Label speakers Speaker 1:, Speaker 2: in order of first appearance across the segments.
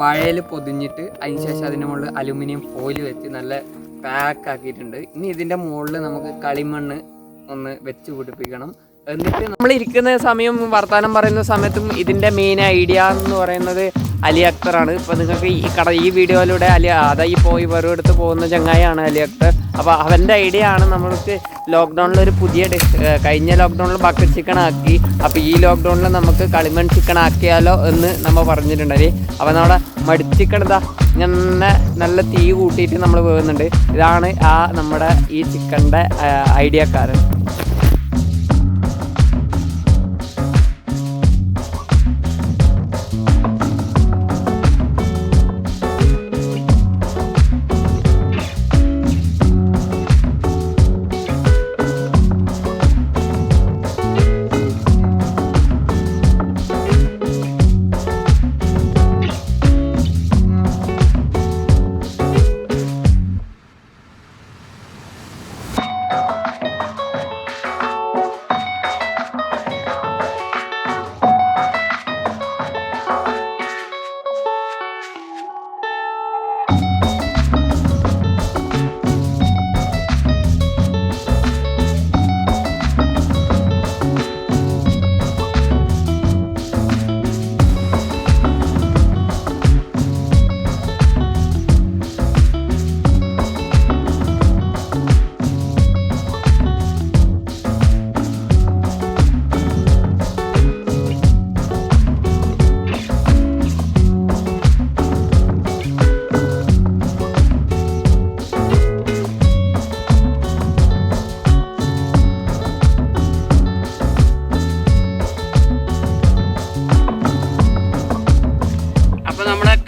Speaker 1: വാഴയിൽ പൊതിഞ്ഞിട്ട് അതിന് ശേഷം അതിൻ്റെ മുകളിൽ അലുമിനിയം ഫോയിൽ വെച്ച് നല്ല പാക്ക് ആക്കിയിട്ടുണ്ട്. ഇനി ഇതിൻ്റെ മുകളിൽ നമുക്ക് കളിമണ്ണ് ഒന്ന് വെച്ച് പിടിപ്പിക്കണം. എന്നിട്ട് നമ്മൾ ഇരിക്കുന്ന സമയം വർത്തമാനം പറയുന്ന സമയത്തും ഇതിൻ്റെ മെയിൻ ഐഡിയ എന്ന് പറയുന്നത് അലി അക്തറാണ്. ഇപ്പോൾ നിങ്ങൾക്ക് ഈ വീഡിയോയിലൂടെ അതായി പോയി വെറും എടുത്ത് പോകുന്ന ചങ്ങായിയാണ് അലി അക്തർ. അപ്പോൾ അവൻ്റെ ഐഡിയ ആണ് നമ്മൾക്ക് ലോക്ക്ഡൗണിൽ ഒരു പുതിയ കഴിഞ്ഞ ലോക്ക്ഡൗണിൽ ബക്കറ്റ് ചിക്കൻ ആക്കി, അപ്പോൾ ഈ ലോക്ക്ഡൗണിൽ നമുക്ക് കളിമൺ ചിക്കൻ ആക്കിയാലോ എന്ന് നമ്മൾ പറഞ്ഞിട്ടുണ്ടല്ലേ. അപ്പോൾ നമ്മുടെ മടിച്ചിക്കൺ ഇതാ ഇങ്ങനെ നല്ല തീ കൂട്ടിയിട്ട് നമ്മൾ വേകുന്നുണ്ട്. ഇതാണ് നമ്മുടെ ഈ ചിക്കൻ്റെ ഐഡിയക്കാരൻ.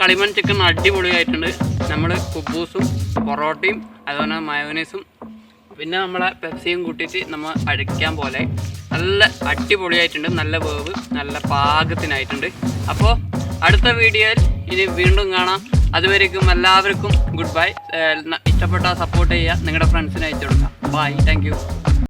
Speaker 1: കളിമൺ ചിക്കൻ അടിപൊളിയായിട്ടുണ്ട്. നമ്മൾ കുബൂസും പൊറോട്ടയും അതുപോലെ മയോനൈസും പിന്നെ നമ്മളെ പെപ്സിയും കൂട്ടിയിട്ട് നമ്മൾ അടിക്കാൻ പോലെ നല്ല അടിപൊളിയായിട്ടുണ്ട്. നല്ല വേവ് നല്ല പാകത്തിനായിട്ടുണ്ട്. അപ്പോൾ അടുത്ത വീഡിയോയിൽ ഇനി വീണ്ടും കാണാം. അതുവരേക്കും എല്ലാവർക്കും ഗുഡ് ബൈ. ഇഷ്ടപ്പെട്ടാൽ സപ്പോർട്ട് ചെയ്യുക, നിങ്ങളുടെ ഫ്രണ്ട്സിന് അയച്ചു കൊടുക്കുക. Bye, thank U.